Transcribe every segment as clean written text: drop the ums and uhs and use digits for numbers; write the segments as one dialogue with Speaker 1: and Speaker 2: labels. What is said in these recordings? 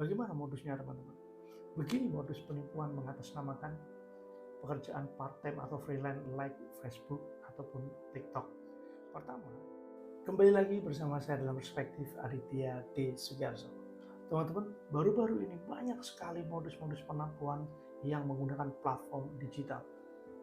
Speaker 1: Bagaimana modusnya teman-teman? Begini modus penipuan mengatasnamakan pekerjaan part-time atau freelance like Facebook ataupun TikTok. Pertama, kembali lagi bersama saya dalam perspektif Aditya D. Sugiarso. Teman-teman, baru-baru ini banyak sekali modus-modus penipuan yang menggunakan platform digital.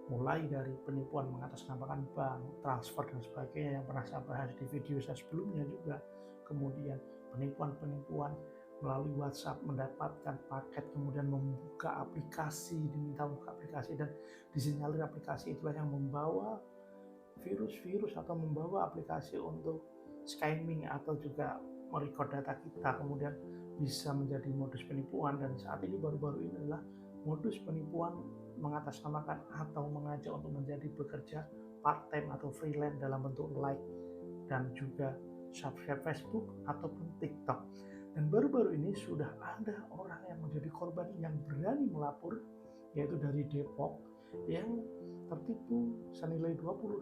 Speaker 1: Mulai dari penipuan mengatasnamakan bank, transfer dan sebagainya yang pernah saya bahas di video saya sebelumnya juga. Kemudian penipuan-penipuan melalui WhatsApp mendapatkan paket, kemudian membuka aplikasi, diminta buka aplikasi dan disinyalir aplikasi itulah yang membawa virus-virus atau membawa aplikasi untuk scamming atau juga merecord data kita, kemudian bisa menjadi modus penipuan. Dan saat ini baru-baru ini adalah modus penipuan mengatasnamakan atau mengajak untuk menjadi bekerja part-time atau freelance dalam bentuk like dan juga subscribe Facebook ataupun TikTok. Dan baru-baru ini sudah ada orang yang menjadi korban yang berani melapor, yaitu dari Depok, yang tertipu senilai 21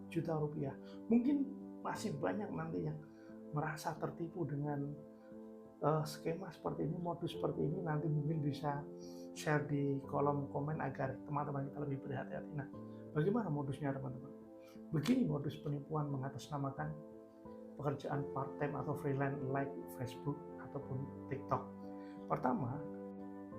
Speaker 1: juta rupiah. Mungkin masih banyak nanti yang merasa tertipu dengan skema seperti ini, modus seperti ini. Nanti mungkin bisa share di kolom komen agar teman-teman kita lebih berhati-hati. Nah, bagaimana modusnya teman-teman? Begini modus penipuan mengatasnamakan pekerjaan part-time atau freelance like Facebook ataupun TikTok. Pertama,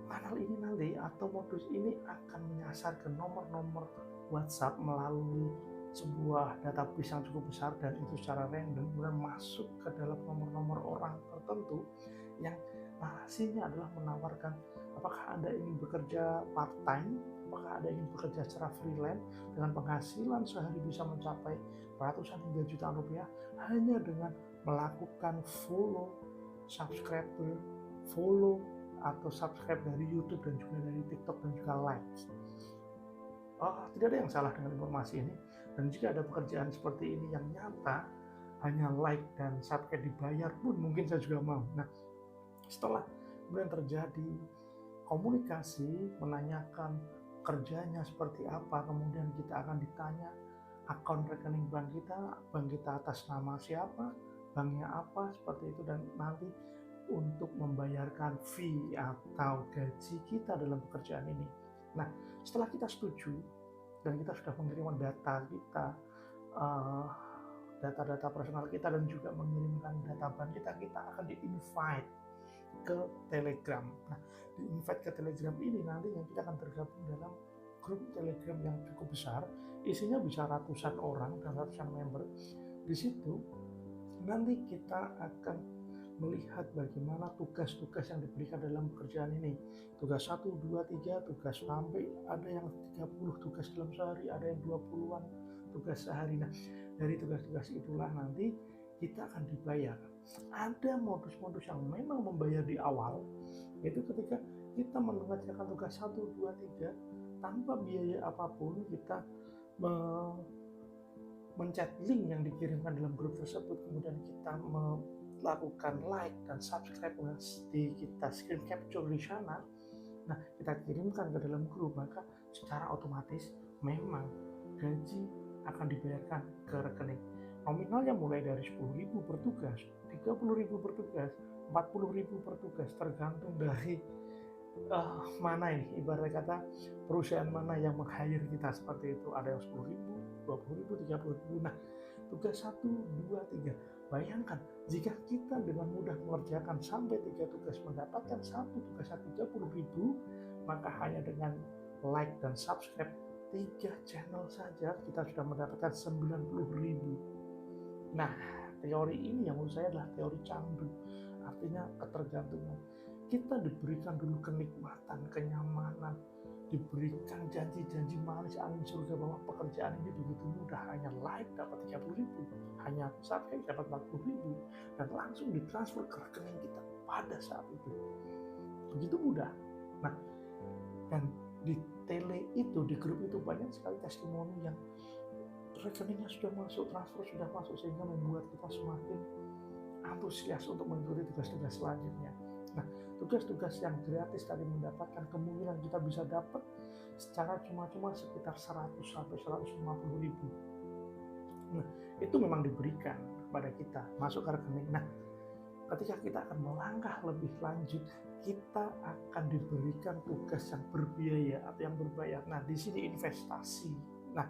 Speaker 1: kanal ini nanti atau modus ini akan menyasar ke nomor-nomor WhatsApp melalui sebuah database yang cukup besar, dan itu secara random kemudian masuk ke dalam nomor-nomor orang tertentu yang narasinya adalah menawarkan apakah Anda ingin bekerja part-time, apakah Anda ingin bekerja secara freelance dengan penghasilan sehari bisa mencapai ratusan hingga jutaan rupiah hanya dengan melakukan follow, subscriber, follow atau subscribe dari YouTube dan juga dari TikTok dan juga likes. Tidak ada yang salah dengan informasi ini, dan jika ada pekerjaan seperti ini yang nyata hanya like dan subscribe dibayar pun mungkin saya juga mau. Nah, setelah kemudian terjadi komunikasi menanyakan kerjanya seperti apa, kemudian kita akan ditanya akun rekening bank kita atas nama siapa, banknya apa, seperti itu. Dan nanti untuk membayarkan fee atau gaji kita dalam pekerjaan ini. Nah, setelah kita setuju dan kita sudah mengirimkan data kita, data-data personal kita dan juga mengirimkan data bank kita akan di-invite ke Telegram. Nah, di-invite ke Telegram ini nantinya kita akan tergabung dalam grup Telegram yang cukup besar, isinya bisa ratusan orang dan ratusan member. Di situ nanti kita akan melihat bagaimana tugas-tugas yang diberikan dalam pekerjaan ini. Tugas 1, 2, 3, tugas sampai ada yang 30 tugas dalam sehari, ada yang 20-an tugas sehari. Nah, dari tugas-tugas itulah nanti kita akan dibayar. Ada modus-modus yang memang membayar di awal, yaitu ketika kita mengerjakan tugas 1, 2, 3 tanpa biaya apapun, kita mencet link yang dikirimkan dalam grup tersebut, kemudian kita melakukan like dan subscribe, kita screen capture di sana. Nah, kita kirimkan ke dalam grup, maka secara otomatis memang gaji akan dibayarkan ke rekening. Nominalnya mulai dari 10.000 per tugas, 30.000 per tugas, 40.000 per tugas, tergantung dari mana ini, ibarat kata perusahaan mana yang meng-hire kita, seperti itu. Ada yang 10.000, 20.000, 30.000. Nah, tugas 1, 2, 3. Bayangkan jika kita dengan mudah mengerjakan sampai 3 tugas mendapatkan satu tugas 30.000, maka hanya dengan like dan subscribe 3 channel saja kita sudah mendapatkan 90.000. Nah, teori ini yang menurut saya adalah teori candu, artinya ketergantungan. Kita diberikan dulu kenikmatan, kenyamanan, diberikan janji-janji manis angin surga bahwa pekerjaan ini begitu mudah, hanya like dapat 30.000, hanya subscribe dapat 40.000, dan langsung ditransfer ke rekening kita pada saat itu. Begitu mudah. Nah, dan di tele itu, di grup itu banyak sekali testimoni yang rekeningnya sudah masuk, transfer sudah masuk, sehingga membuat kita semakin antusias untuk mengikuti tugas-tugas selanjutnya. Nah, tugas-tugas yang gratis tadi mendapatkan kemungkinan kita bisa dapat secara cuma-cuma sekitar 100 sampai 150.000. Nah, itu memang diberikan kepada kita masuk ke rekening. Nah, ketika kita akan melangkah lebih lanjut, kita akan diberikan tugas yang berbiaya atau yang berbayar. Nah, di sini investasi. Nah,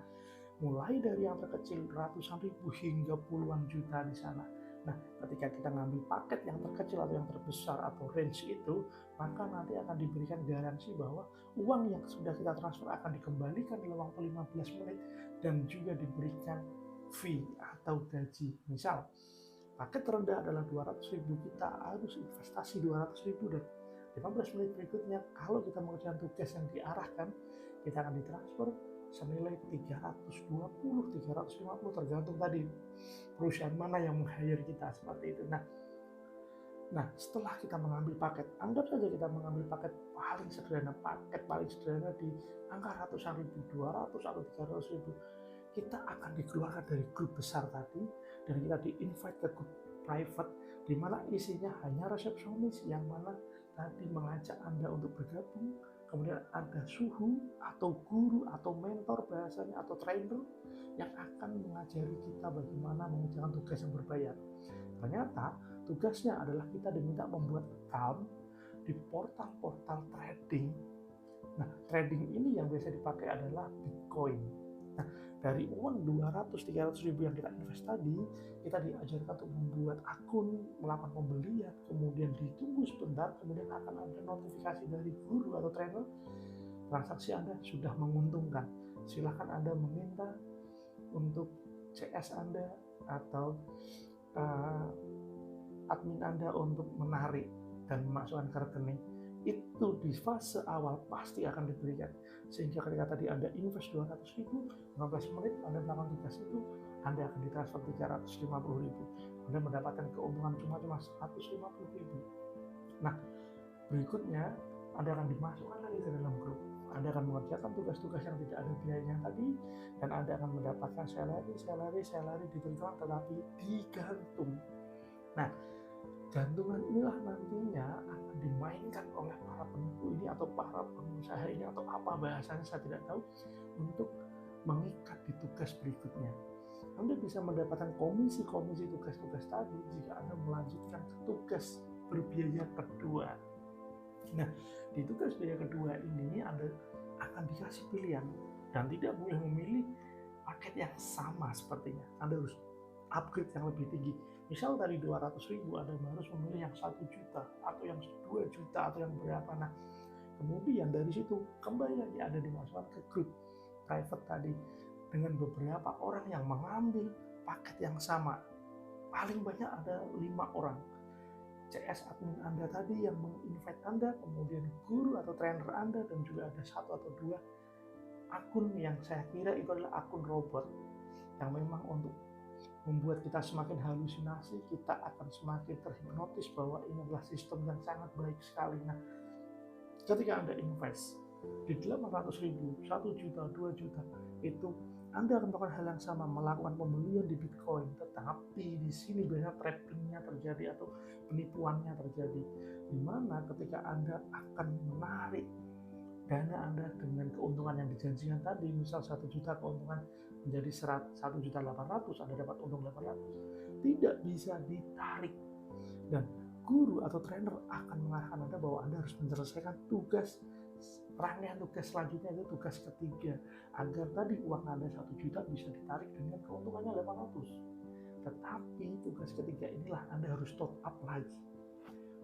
Speaker 1: mulai dari yang terkecil ratusan ribu hingga puluhan juta di sana. Nah, ketika kita ngambil paket yang terkecil atau yang terbesar atau range itu, maka nanti akan diberikan garansi bahwa uang yang sudah kita transfer akan dikembalikan dalam waktu 15 menit dan juga diberikan fee atau gaji. Misal, paket terendah adalah 200.000, kita harus investasi 200.000 dan 15 menit berikutnya kalau kita mengerjakan tugas yang diarahkan, kita akan ditransfer senilai 320, 350 tergantung tadi perusahaan mana yang meng-hire kita seperti itu. Nah, setelah kita mengambil paket, anggap saja kita mengambil paket paling sederhana di angka ratusan ribu, 200 atau 300 ribu, kita akan dikeluarkan dari grup besar tadi dan kita di-invite ke grup private di mana isinya hanya resepsionis yang mana tadi mengajak Anda untuk bergabung. Kemudian ada suhu atau guru atau mentor bahasanya atau trainer yang akan mengajari kita bagaimana mengerjakan tugas yang berbayar. Ternyata tugasnya adalah kita diminta membuat account di portal-portal trading. Nah, trading ini yang biasa dipakai adalah Bitcoin. Nah, dari uang 200-300 ribu yang kita invest tadi, kita diajarkan untuk membuat akun, melakukan pembelian, kemudian ditunggu sebentar, kemudian akan ada notifikasi dari guru atau trainer, transaksi Anda sudah menguntungkan. Silahkan Anda meminta untuk CS Anda atau admin Anda untuk menarik dan memasukkan ke rekening. Itu di fase awal pasti akan diberikan, sehingga ketika tadi Anda invest 200.000, 15 menit Anda melakukan tugas itu, Anda akan ditransfer 350.000. Anda mendapatkan keuntungan cuma 150.000. Nah, berikutnya Anda akan dimasukkan lagi ke dalam grup. Anda akan mengerjakan tugas-tugas yang tidak ada biayanya tadi, dan Anda akan mendapatkan salary diberikan tetapi digantung. Nah, gantungan inilah nantinya akan dimainkan oleh para penipu ini atau para pengusaha ini atau apa bahasanya saya tidak tahu untuk mengikat di tugas berikutnya. Anda bisa mendapatkan komisi-komisi tugas-tugas tadi jika Anda melanjutkan ke tugas berbiaya kedua. Nah, di tugas biaya kedua ini Anda akan dikasih pilihan dan tidak boleh memilih paket yang sama sepertinya. Anda harus upgrade yang lebih tinggi. Misal dari 200.000 Anda harus memilih yang 1 juta atau yang 2 juta atau yang berapa. Nah, kemudian dari situ kembali lagi Anda dimasukkan ke grup private tadi dengan beberapa orang yang mengambil paket yang sama. Paling banyak ada 5 orang. CS admin Anda tadi yang menginvite Anda, kemudian guru atau trainer Anda, dan juga ada 1 atau 2 akun yang saya kira itu adalah akun robot yang memang untuk membuat kita semakin halusinasi, kita akan semakin terhipnotis bahwa ini adalah sistem yang sangat baik sekali. Nah, ketika Anda invest di 800.000, 1 juta, 2 juta, itu Anda akan melakukan hal yang sama, melakukan pembelian di Bitcoin, tetapi di sini banyak trappingnya terjadi atau penipuannya terjadi, di mana ketika Anda akan menarik dana Anda dengan keuntungan yang dijanjikan tadi, misal 1 juta keuntungan menjadi 1.800.000, Anda dapat untung 800, tidak bisa ditarik. Dan guru atau trainer akan mengarahkan Anda bahwa Anda harus menyelesaikan tugas, rangkaian tugas selanjutnya itu tugas ketiga, agar tadi uang Anda 1 juta bisa ditarik dengan keuntungannya 800. Tetapi tugas ketiga inilah Anda harus top up lagi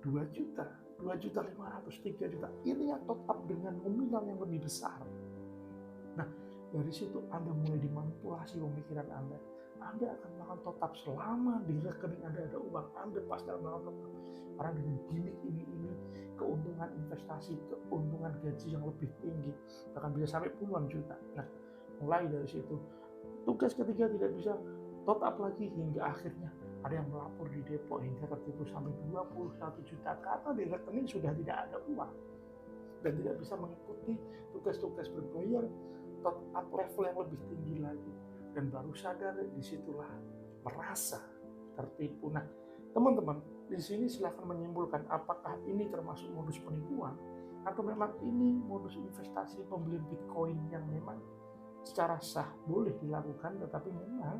Speaker 1: 2 juta, 2.500.000, 3 juta. Ini yang top up dengan nominal yang lebih besar. Nah, dari situ Anda mulai dimanipulasi pemikiran Anda. Anda akan melakukan top up selama di rekening Anda ada uang. Anda pasti akan melakukan top up. Karena dengan gimmick ini, keuntungan investasi, keuntungan gaji yang lebih tinggi, bahkan bisa sampai puluhan juta. Nah, mulai dari situ, tugas ketiga tidak bisa top up lagi hingga akhirnya ada yang melapor di Depok hingga tertipu sampai 21 juta karena di rekening sudah tidak ada uang dan tidak bisa mengikuti tugas-tugas berbayar top up level yang lebih tinggi lagi, dan baru sadar disitulah merasa tertipu. Nah, teman-teman, di sini silahkan menyimpulkan apakah ini termasuk modus penipuan atau memang ini modus investasi pembelian Bitcoin yang memang secara sah boleh dilakukan, tetapi memang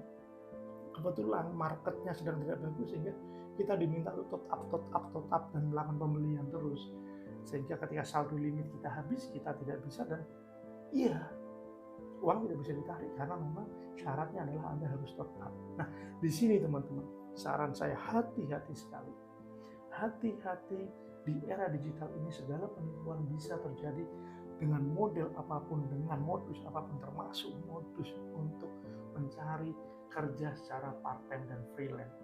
Speaker 1: kebetulan marketnya sedang tidak bagus sehingga kita diminta untuk top up dan melakukan pembelian terus, sehingga ketika saldo limit kita habis kita tidak bisa, dan iya, uang tidak bisa ditarik karena memang syaratnya adalah Anda harus top up. Nah, di sini teman-teman, saran saya hati-hati sekali. Hati-hati, di era digital ini segala penipuan bisa terjadi dengan model apapun, dengan modus apapun, termasuk modus untuk mencari kerja secara part-time dan freelance.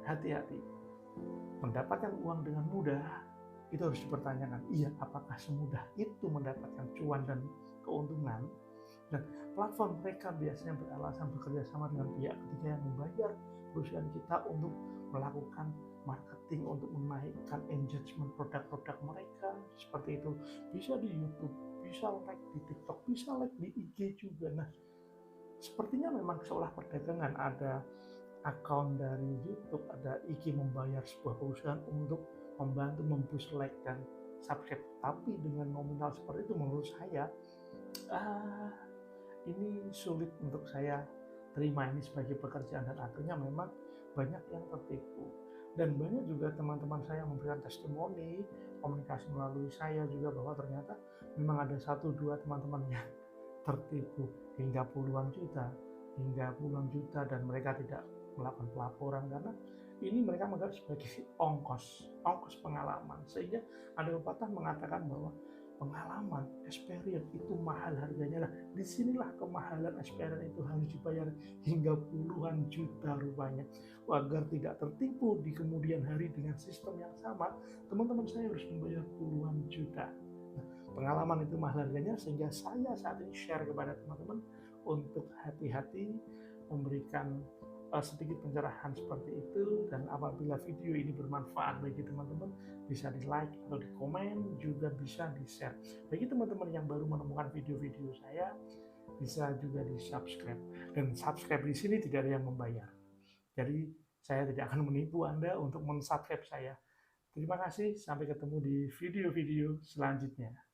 Speaker 1: Hati-hati, mendapatkan uang dengan mudah itu harus dipertanyakan. Iya, apakah semudah itu mendapatkan cuan dan keuntungan? Dan platform mereka biasanya beralasan bekerja sama dengan pihak ketiga yang membayar perusahaan kita untuk melakukan marketing, untuk menaikkan engagement produk-produk mereka. Seperti itu, bisa di YouTube, bisa like di TikTok, bisa like di IG juga. Nah, sepertinya memang seolah perdagangan, ada akun dari YouTube, ada IG membayar sebuah perusahaan untuk membantu memboost like dan subscribe. Tapi dengan nominal seperti itu, menurut saya ini sulit untuk saya terima ini sebagai pekerjaan, dan akhirnya memang banyak yang tertipu. Dan banyak juga teman-teman saya memberikan testimoni, komunikasi melalui saya juga, bahwa ternyata memang ada 1-2 teman-teman yang tertipu hingga puluhan juta, dan mereka tidak melakukan pelaporan karena ini mereka menganggap sebagai ongkos pengalaman. Sehingga ada pepatah mengatakan bahwa pengalaman, experience itu mahal harganya. Lah, disinilah kemahalan experience itu harus dibayar hingga puluhan juta rupanya. Agar tidak tertipu di kemudian hari dengan sistem yang sama, teman-teman saya harus membayar puluhan juta. Nah, pengalaman itu mahal harganya, sehingga saya saat ini share kepada teman-teman untuk hati-hati, memberikan sedikit pencerahan seperti itu. Dan apabila video ini bermanfaat bagi teman-teman, bisa di like atau di komen, juga bisa di share. Bagi teman-teman yang baru menemukan video-video saya, bisa juga di subscribe. Dan subscribe di sini tidak ada yang membayar, jadi saya tidak akan menipu Anda untuk mensubscribe saya. Terima kasih, sampai ketemu di video-video selanjutnya.